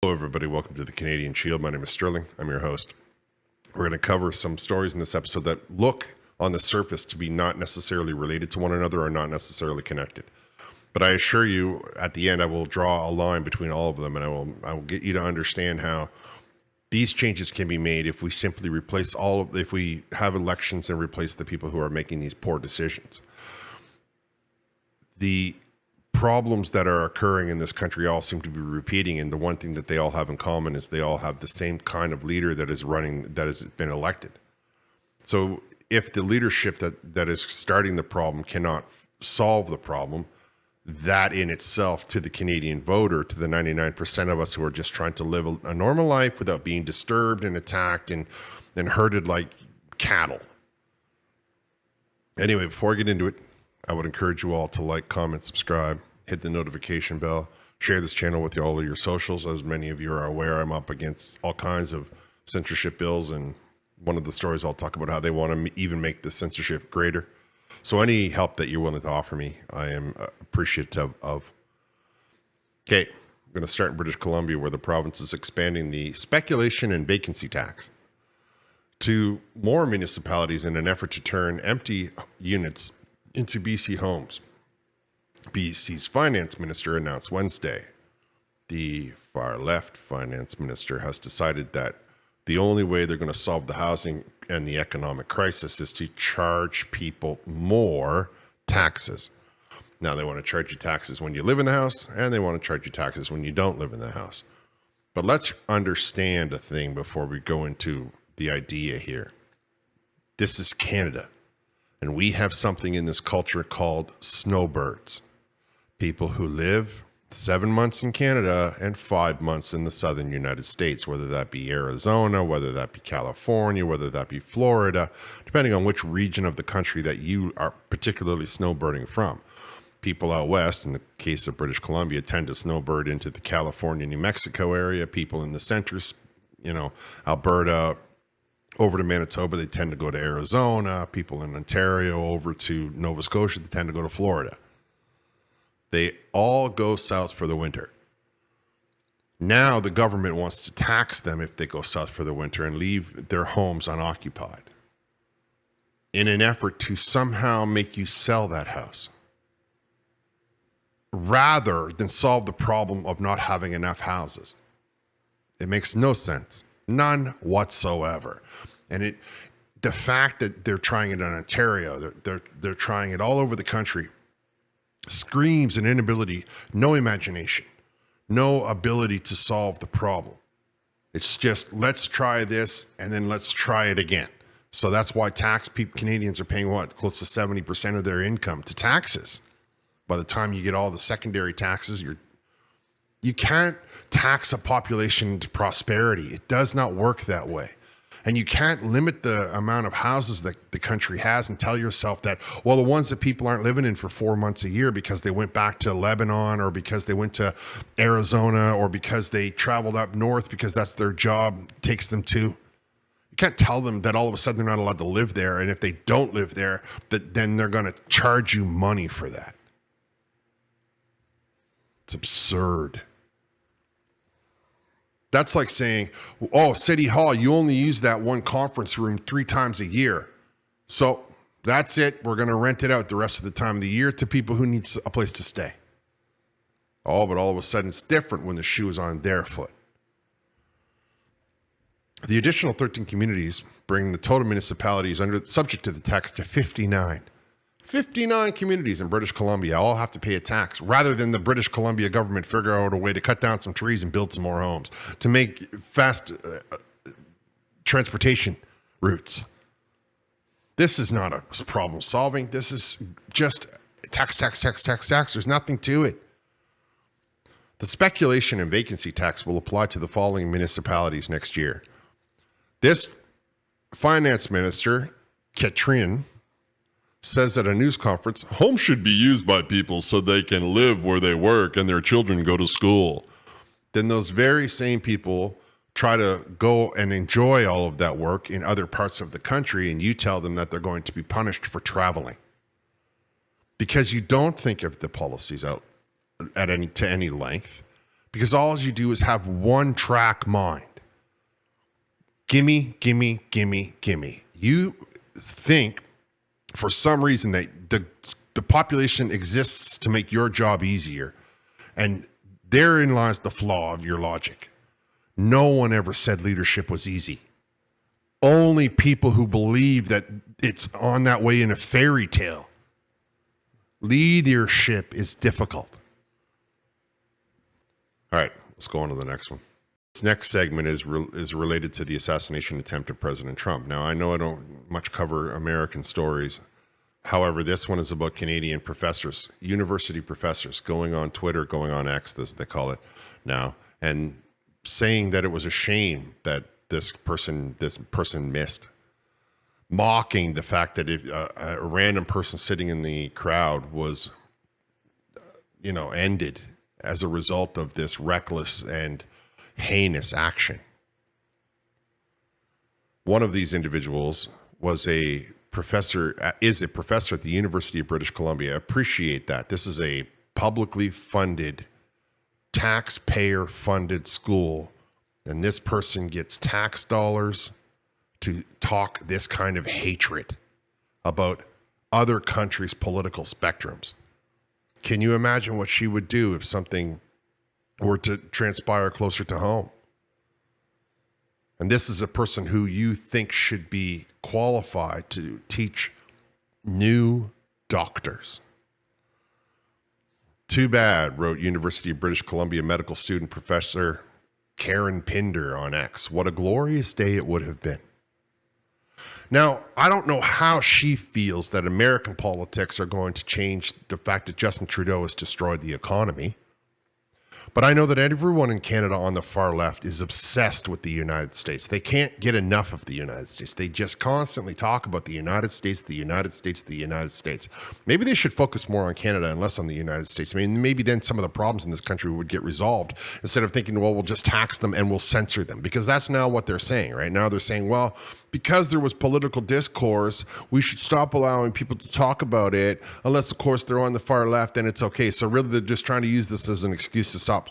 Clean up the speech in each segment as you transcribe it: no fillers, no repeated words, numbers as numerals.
Hello, everybody. Welcome to the Canadian Shield. My name is Sterling. I'm your host. We're going to cover some stories in this episode that look on the surface to be not necessarily related to one another or not necessarily connected. But I assure you, at the end, I will draw a line between all of them, and I will get you to understand how these changes can be made if we simply if we have elections and replace the people who are making these poor decisions. The problems that are occurring in this country all seem to be repeating, and the one thing that they all have in common is they all have the same kind of leader that has been elected. So if the leadership that is starting the problem cannot solve the problem, that in itself, to the Canadian voter, to the 99% of us who are just trying to live a normal life without being disturbed and attacked and herded like cattle. Anyway, before I get into it, I would encourage you all to like, comment, subscribe, hit the notification bell, share this channel with all of your socials. As many of you are aware, I'm up against all kinds of censorship bills, and one of the stories I'll talk about how they want to even make the censorship greater. So any help that you're willing to offer me, I am appreciative of. Okay, I'm going to start in British Columbia, where the province is expanding the speculation and vacancy tax to more municipalities in an effort to turn empty units into BC homes. BC's finance minister announced Wednesday. The far left finance minister has decided that the only way they're going to solve the housing and the economic crisis is to charge people more taxes. Now, they want to charge you taxes when you live in the house, and they want to charge you taxes when you don't live in the house. But let's understand a thing before we go into the idea here. This is Canada. And we have something in this culture called snowbirds. People who live 7 months in Canada and 5 months in the southern United States, whether that be Arizona, whether that be California, whether that be Florida, depending on which region of the country that you are particularly snowbirding from. People out west, in the case of British Columbia, tend to snowbird into the California, New Mexico area. People in the center, Alberta, over to Manitoba, they tend to go to Arizona. People in Ontario over to Nova Scotia, they tend to go to Florida. They all go south for the winter. Now the government wants to tax them if they go south for the winter and leave their homes unoccupied in an effort to somehow make you sell that house, rather than solve the problem of not having enough houses. It makes no sense. None whatsoever. And the fact that they're trying it in Ontario, they're trying it all over the country, screams an inability, no imagination, no ability to solve the problem. It's just, let's try this and then let's try it again. So that's why Canadians are paying close to 70% of their income to taxes. By the time you get all the secondary taxes, you can't tax a population into prosperity. It does not work that way. And you can't limit the amount of houses that the country has and tell yourself that, well, the ones that people aren't living in for 4 months a year because they went back to Lebanon or because they went to Arizona or because they traveled up north because that's their job takes them to. You can't tell them that all of a sudden they're not allowed to live there. And if they don't live there, then they're going to charge you money for that. It's absurd. That's like saying, oh, City Hall, you only use that one conference room 3 times a year. So that's it. We're going to rent it out the rest of the time of the year to people who need a place to stay. Oh, but all of a sudden it's different when the shoe is on their foot. The additional 13 communities bring the total municipalities subject to the tax to 59. 59 communities in British Columbia all have to pay a tax, rather than the British Columbia government figure out a way to cut down some trees and build some more homes, to make fast transportation routes. This is not a problem solving. This is just tax. There's nothing to it. The speculation and vacancy tax will apply to the following municipalities next year. This finance minister, Katrine, says at a news conference, homes should be used by people so they can live where they work and their children go to school. Then those very same people try to go and enjoy all of that work in other parts of the country, and you tell them that they're going to be punished for traveling. Because you don't think of the policies out to any length, because all you do is have one track mind. Gimme, gimme, gimme, gimme. You think for some reason that the population exists to make your job easier. And therein lies the flaw of your logic. No one ever said leadership was easy. Only people who believe that it's on that way in a fairy tale. Leadership is difficult. All right, let's go on to the next one. This next segment is related to the assassination attempt of President Trump. Now, I know I don't much cover American stories. However, this one is about Canadian professors, university professors, going on Twitter, going on X, as they call it now, and saying that it was a shame that this person missed, mocking the fact that if a random person sitting in the crowd was, ended as a result of this reckless and heinous action. One of these individuals is a professor at the University of British Columbia. I appreciate that. This is a publicly funded, taxpayer-funded school, and this person gets tax dollars to talk this kind of hatred about other countries' political spectrums. Can you imagine what she would do if something were to transpire closer to home? And this is a person who you think should be qualified to teach new doctors. Too bad, wrote University of British Columbia medical student Professor Karen Pinder on X. What a glorious day it would have been. Now, I don't know how she feels that American politics are going to change the fact that Justin Trudeau has destroyed the economy. But I know that everyone in Canada on the far left is obsessed with the United States. They can't get enough of the United States. They just constantly talk about the United States, the United States, the United States. Maybe they should focus more on Canada and less on the United States. I mean, maybe then some of the problems in this country would get resolved instead of thinking, well, we'll just tax them and we'll censor them, because that's now what they're saying, right? Now they're saying, well, because there was political discourse, we should stop allowing people to talk about it, unless, of course, they're on the far left and it's okay. So really, they're just trying to use this as an excuse to stop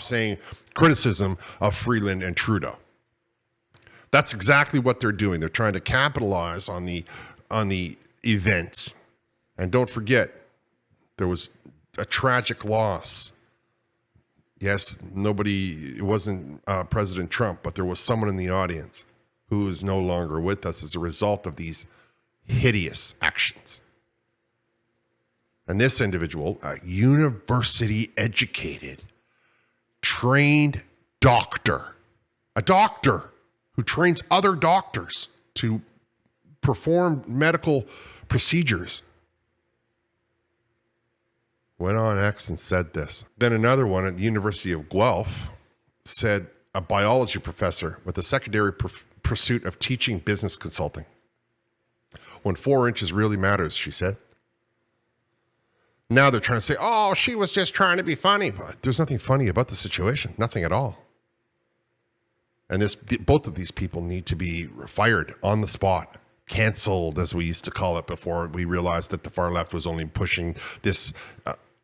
saying criticism of Freeland and Trudeau. That's exactly what they're doing. They're trying to capitalize on the events. And don't forget, there was a tragic loss. Yes, it wasn't President Trump, but there was someone in the audience who is no longer with us as a result of these hideous actions. And this individual, a university-educated, trained doctor, a doctor who trains other doctors to perform medical procedures, went on X and said this. Then another one at the University of Guelph said, a biology professor with a secondary pursuit of teaching business consulting. When 4 inches really matters, she said. Now they're trying to say, oh, she was just trying to be funny. But there's nothing funny about the situation. Nothing at all. And both of these people need to be fired on the spot. Canceled, as we used to call it before we realized that the far left was only pushing this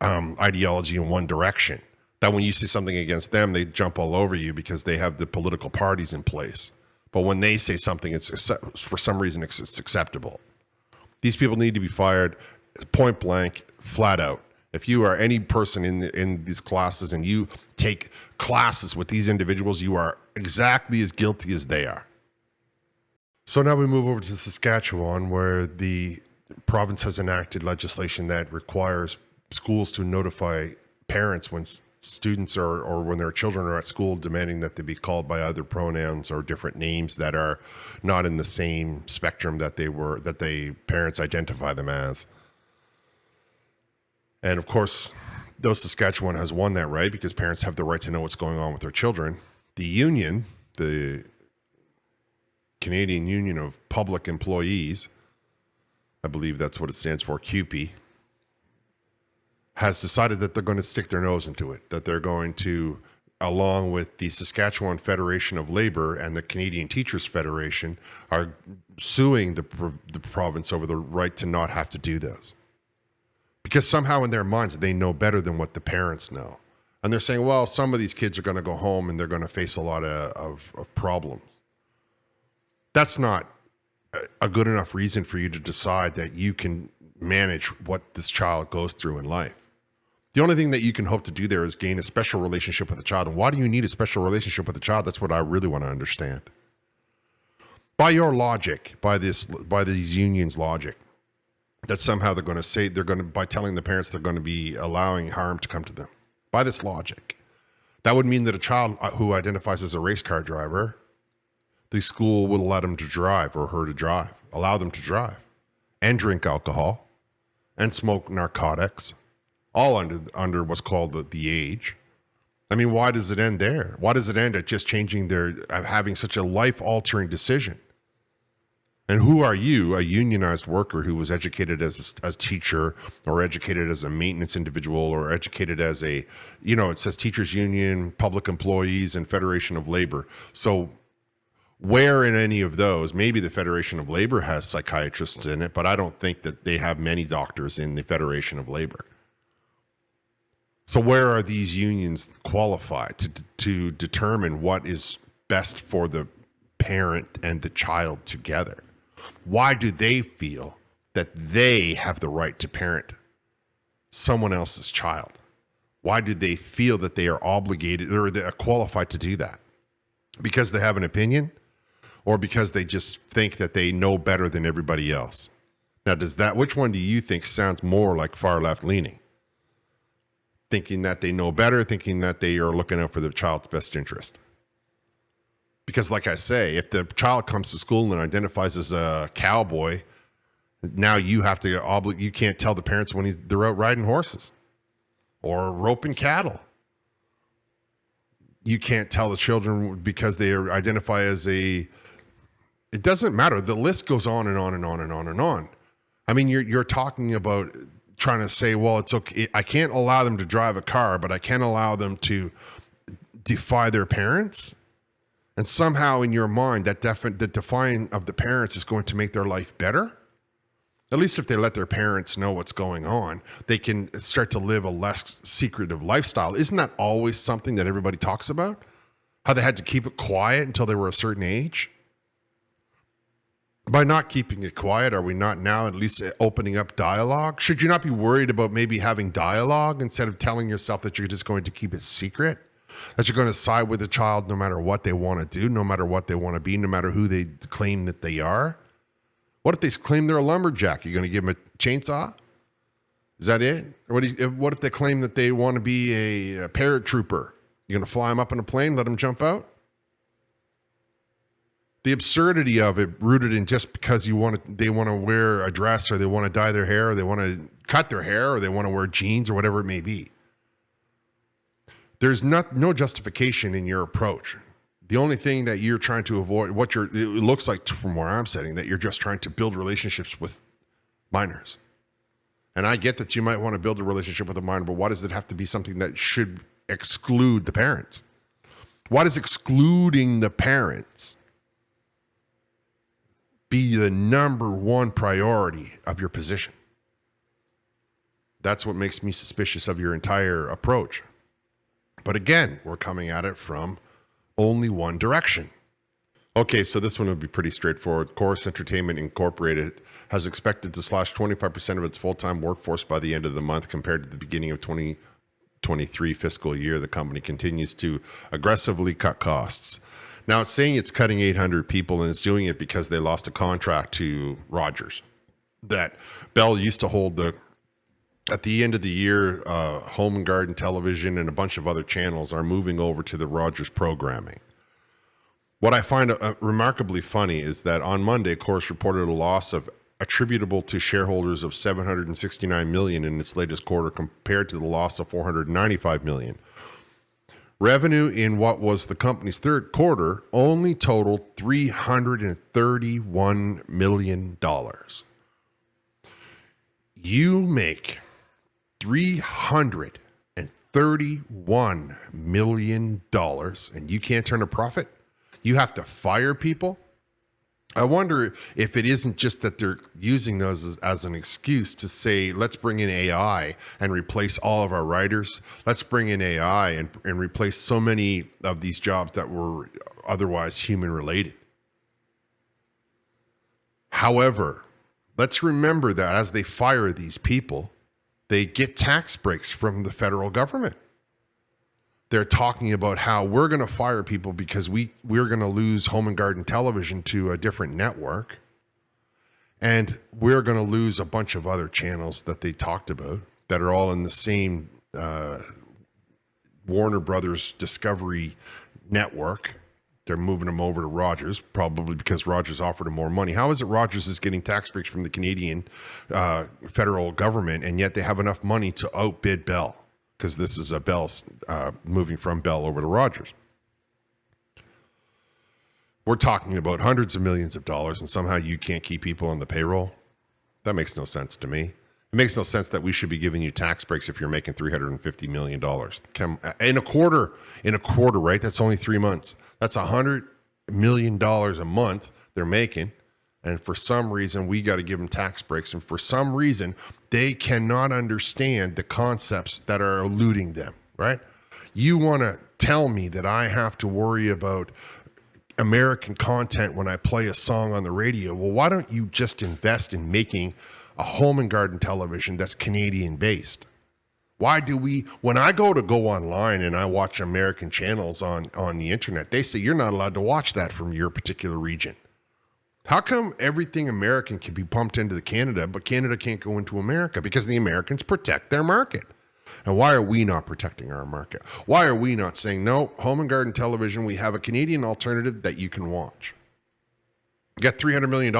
ideology in one direction. That when you see something against them, they jump all over you because they have the political parties in place. But when they say something, for some reason, it's acceptable. These people need to be fired point blank, flat out. If you are any person in these classes and you take classes with these individuals, you are exactly as guilty as they are. So now we move over to Saskatchewan, where the province has enacted legislation that requires schools to notify parents when students or when their children are at school, demanding that they be called by other pronouns or different names that are not in the same spectrum that parents identify them as. And of course, though Saskatchewan has won that right because parents have the right to know what's going on with their children, the union, the Canadian Union of Public Employees, I believe that's what it stands for, CUPE, has decided that they're going to stick their nose into it, that they're going to, along with the Saskatchewan Federation of Labor and the Canadian Teachers Federation, are suing the province over the right to not have to do this. Because somehow in their minds, they know better than what the parents know. And they're saying, well, some of these kids are going to go home and they're going to face a lot of problems. That's not a good enough reason for you to decide that you can manage what this child goes through in life. The only thing that you can hope to do there is gain a special relationship with the child. And why do you need a special relationship with the child? That's what I really want to understand. By your logic, by these unions' logic, that somehow they're going to say, by telling the parents they're going to be allowing harm to come to them. By this logic, that would mean that a child who identifies as a race car driver, the school will let him to drive or her to drive, allow them to drive and drink alcohol and smoke narcotics, all under what's called the age. I mean, why does it end there? Why does it end at just changing having such a life-altering decision? And who are you, a unionized worker who was educated as a teacher or educated as a maintenance individual or educated as it says teachers union, public employees, and Federation of Labor. So where in any of those, maybe the Federation of Labor has psychiatrists in it, but I don't think that they have many doctors in the Federation of Labor. So where are these unions qualified to determine what is best for the parent and the child together? Why do they feel that they have the right to parent someone else's child? Why do they feel that they are obligated or they are qualified to do that? Because they have an opinion, or because they just think that they know better than everybody else? Now, which one do you think sounds more like far left leaning? Thinking that they know better, thinking that they are looking out for the child's best interest? Because like I say, if the child comes to school and identifies as a cowboy, now you have to you can't tell the parents when they're out riding horses or roping cattle. You can't tell the children because they identify as it doesn't matter. The list goes on and on and on and on and on. I mean, you're talking about trying to say, well, it's okay. I can't allow them to drive a car, but I can allow them to defy their parents. And somehow in your mind, the defying of the parents is going to make their life better. At least if they let their parents know what's going on, they can start to live a less secretive lifestyle. Isn't that always something that everybody talks about? How they had to keep it quiet until they were a certain age? By not keeping it quiet, are we not now at least opening up dialogue? Should you not be worried about maybe having dialogue instead of telling yourself that you're just going to keep it secret? That you're going to side with the child no matter what they want to do, no matter what they want to be, no matter who they claim that they are? What if they claim they're a lumberjack? You're going to give them a chainsaw? Is that it? Or what if they claim that they want to be a paratrooper? You're going to fly them up in a plane, let them jump out? The absurdity of it rooted in just because they want to wear a dress, or they want to dye their hair, or they want to cut their hair, or they want to wear jeans, or whatever it may be. There's no justification in your approach. The only thing that you're trying to avoid, it looks like from where I'm sitting, that you're just trying to build relationships with minors. And I get that you might want to build a relationship with a minor, but why does it have to be something that should exclude the parents? Why does excluding the parents be the number one priority of your position? That's what makes me suspicious of your entire approach. But again, we're coming at it from only one direction. Okay, so this one would be pretty straightforward. Corus Entertainment Incorporated has expected to slash 25% of its full-time workforce by the end of the month compared to the beginning of 2023 fiscal year. The company continues to aggressively cut costs. Now, it's saying it's cutting 800 people, and it's doing it because they lost a contract to Rogers. That Bell used to hold at the end of the year, Home and Garden Television and a bunch of other channels are moving over to the Rogers programming. What I find remarkably funny is that on Monday, Corus reported a loss attributable to shareholders of $769 million in its latest quarter compared to the loss of $495 million. Revenue in what was the company's third quarter only totaled $331 million. You make $331 million and you can't turn a profit? You have to fire people? I wonder if it isn't just that they're using those as an excuse to say, let's bring in AI and replace all of our writers. Let's bring in AI and replace so many of these jobs that were otherwise human related. However, let's remember that as they fire these people, they get tax breaks from the federal government. They're talking about how we're going to fire people because we're going to lose Home and Garden Television to a different network. And we're going to lose a bunch of other channels that they talked about that are all in the same Warner Brothers Discovery network. They're moving them over to Rogers, probably because Rogers offered them more money. How is it Rogers is getting tax breaks from the Canadian federal government, and yet they have enough money to outbid Bell? Because this is a Bell's moving from Bell over to Rogers. We're talking about hundreds of millions of dollars, and somehow you can't keep people on the payroll. That makes no sense to me. It makes no sense that we should be giving you tax breaks if you're making $350 million in a quarter. Right? That's only 3 months. That's $100 million a month they're making. And for some reason, we got to give them tax breaks. And for some reason, they cannot understand the concepts that are eluding them, right? You want to tell me that I have to worry about American content when I play a song on the radio. Well, why don't you just invest in making a Home and Garden Television that's Canadian based? Why do we, when I go online and I watch American channels on the internet, they say you're not allowed to watch that from your particular region. How come everything American can be pumped into Canada, but Canada can't go into America? Because the Americans protect their market. And why are we not protecting our market? Why are we not saying, no, Home and Garden Television, we have a Canadian alternative that you can watch? You got $300 million.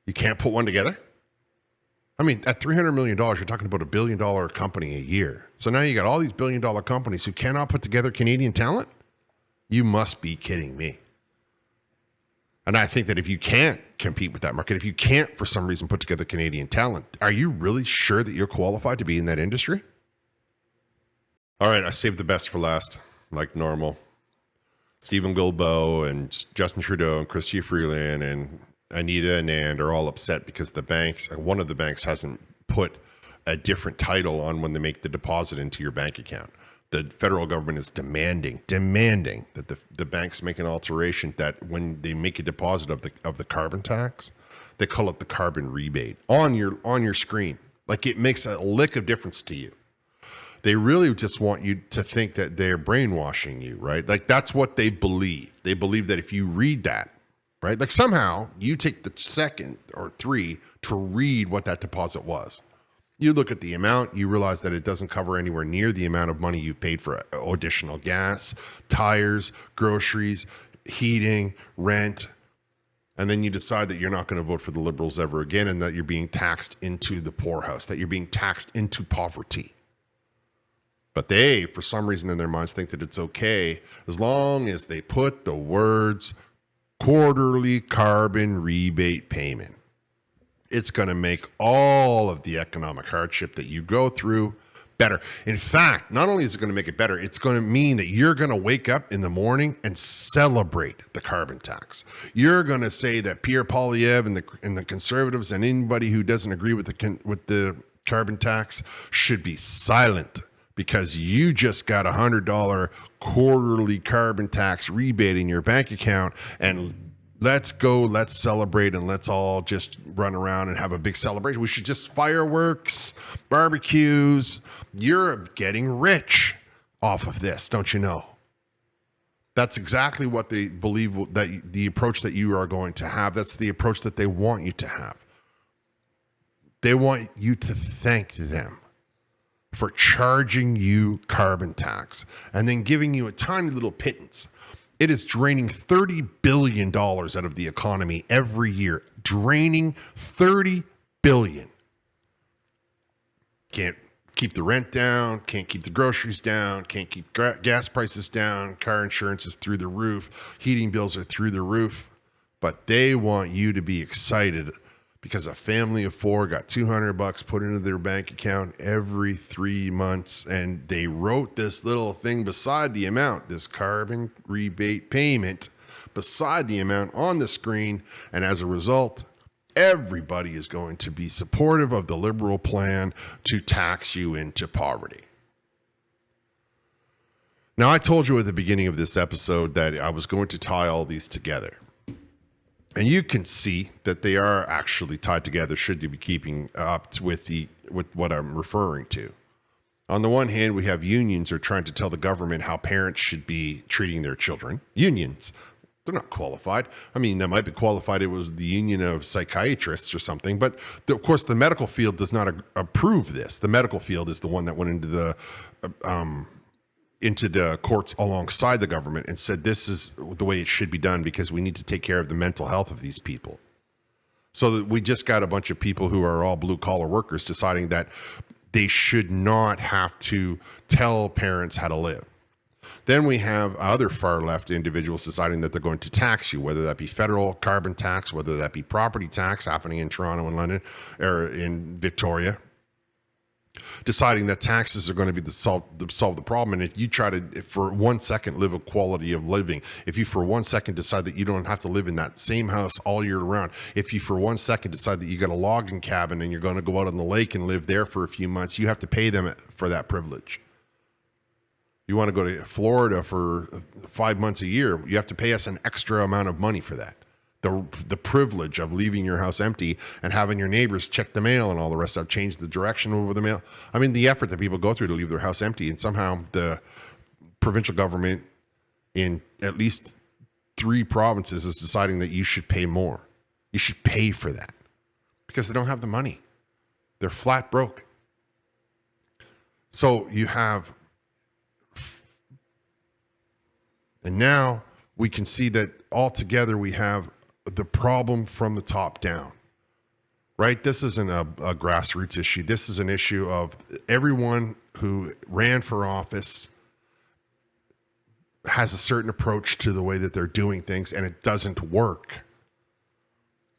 You can't put one together? I mean, at $300 million, you're talking about $1 billion company a year. So now you got all these $1 billion companies who cannot put together Canadian talent? You must be kidding me. And I think that if you can't compete with that market, if you can't for some reason put together Canadian talent, are you really sure that you're qualified to be in that industry? All right, I saved the best for last, like normal. Stephen Guilbeault and Justin Trudeau and Chrystia Freeland and Anita Anand are all upset because the banks, one of the banks hasn't put a different title on when they make the deposit into your bank account. The federal government is demanding that the banks make an alteration that when they make a deposit of the carbon tax, they call it the carbon rebate on your screen. Like it makes a lick of difference to you. They really just want you to think that they're brainwashing you, right? Like that's what they believe. They believe that if you read that, right? Like somehow you take the second or three to read what that deposit was. You look at the amount, you realize that it doesn't cover anywhere near the amount of money you've paid for additional gas, tires, groceries, heating, rent. And then you decide that you're not going to vote for the Liberals ever again and that you're being taxed into the poorhouse, that you're being taxed into poverty. But they, for some reason in their minds, think that it's okay as long as they put the words quarterly carbon rebate payment. It's going to make all of the economic hardship that you go through better. In fact, not only is it going to make it better, it's going to mean that you're going to wake up in the morning and celebrate the carbon tax. You're going to say that Pierre Poilievre and the Conservatives and anybody who doesn't agree with the carbon tax should be silent because you just got $100 quarterly carbon tax rebate in your bank account, and let's celebrate, and let's all just run around and have a big celebration. We should just fireworks, barbecues. You're getting rich off of this, don't you know? That's exactly what they believe, that the approach that you are going to have. That's the approach that they want you to have. They want you to thank them for charging you carbon tax and then giving you a tiny little pittance. It is draining $30 billion out of the economy every year. Draining $30 billion. Can't keep the rent down, can't keep the groceries down, can't keep gas prices down, car insurance is through the roof, heating bills are through the roof. But they want you to be excited because a family of four got $200 put into their bank account every 3 months, and they wrote this little thing beside the amount, this carbon rebate payment, beside the amount on the screen. And as a result, everybody is going to be supportive of the Liberal plan to tax you into poverty. Now, I told you at the beginning of this episode that I was going to tie all these together. And you can see that they are actually tied together should you be keeping up with what I'm referring to. On the one hand, we have unions are trying to tell the government how parents should be treating their children. Unions, they're not qualified. I mean, they might be qualified. It was the union of psychiatrists or something. But of course, the medical field does not approve this. The medical field is the one that went into the courts alongside the government and said this is the way it should be done because we need to take care of the mental health of these people. So that we just got a bunch of people who are all blue collar workers deciding that they should not have to tell parents how to live. Then we have other far left individuals deciding that they're going to tax you, whether that be federal carbon tax, whether that be property tax happening in Toronto and London or in Victoria, deciding that taxes are going to be to solve the problem. And if you try to, for 1 second, live a quality of living, if you for 1 second decide that you don't have to live in that same house all year round, if you for 1 second decide that you got a logging cabin and you're going to go out on the lake and live there for a few months, you have to pay them for that privilege. You want to go to Florida for 5 months a year, you have to pay us an extra amount of money for that. The privilege of leaving your house empty and having your neighbors check the mail and all the rest of change the direction over the mail. I mean, the effort that people go through to leave their house empty, and somehow the provincial government in at least 3 provinces is deciding that you should pay more. You should pay for that because they don't have the money. They're flat broke. So you have, and now we can see that altogether we have the problem from the top down, right? This isn't a grassroots issue. This is an issue of everyone who ran for office has a certain approach to the way that they're doing things, and it doesn't work.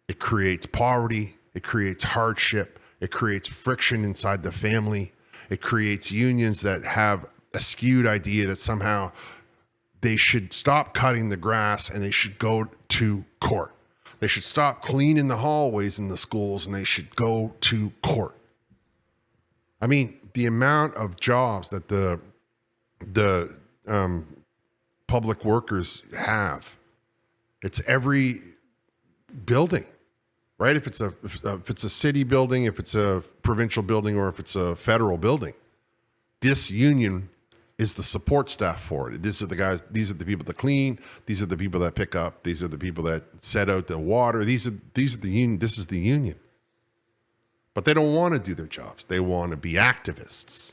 It creates poverty. It creates hardship. It creates friction inside the family. It creates unions that have a skewed idea that somehow they should stop cutting the grass and they should go to court. They should stop cleaning the hallways in the schools and they should go to court. I mean, the amount of jobs that the public workers have, it's every building, right? If it's a city building, if it's a provincial building, or if it's a federal building, this union is the support staff for it. These are the guys, these are the people that clean, these are the people that pick up, these are the people that set out the water, these are the union, this is the union. But they don't want to do their jobs. They want to be activists.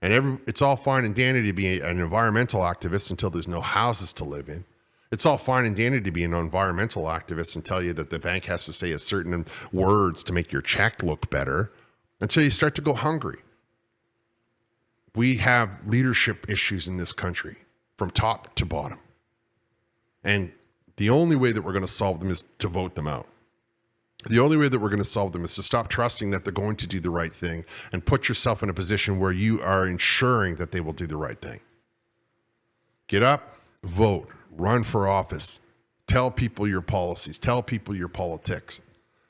And it's all fine and dandy to be an environmental activist until there's no houses to live in. It's all fine and dandy to be an environmental activist and tell you that the bank has to say a certain words to make your check look better until you start to go hungry. We have leadership issues in this country from top to bottom. And the only way that we're going to solve them is to vote them out. The only way that we're going to solve them is to stop trusting that they're going to do the right thing and put yourself in a position where you are ensuring that they will do the right thing. Get up, vote, run for office, tell people your policies, tell people your politics.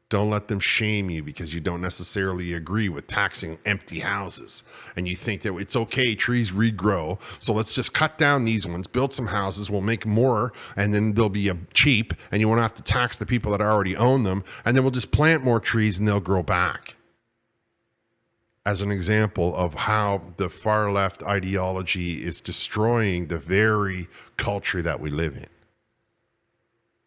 Don't let them shame you because you don't necessarily agree with taxing empty houses. And you think that it's okay, trees regrow, so let's just cut down these ones, build some houses, we'll make more, and then they'll be cheap, and you won't have to tax the people that already own them, and then we'll just plant more trees and they'll grow back. As an example of how the far left ideology is destroying the very culture that we live in.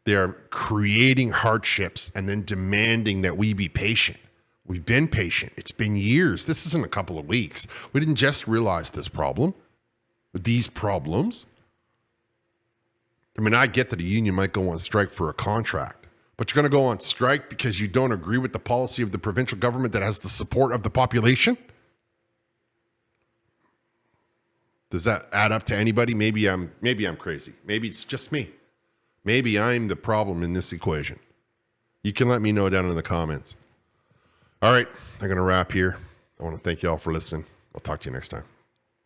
They're creating hardships and then demanding that we be patient. We've been patient. It's been years. This isn't a couple of weeks. We didn't just realize this problem, these problems. I mean, I get that a union might go on strike for a contract, but you're going to go on strike because you don't agree with the policy of the provincial government that has the support of the population? Does that add up to anybody? Maybe I'm crazy. Maybe it's just me. Maybe I'm the problem in this equation. You can let me know down in the comments. All right, I'm going to wrap here. I want to thank you all for listening. I'll talk to you next time.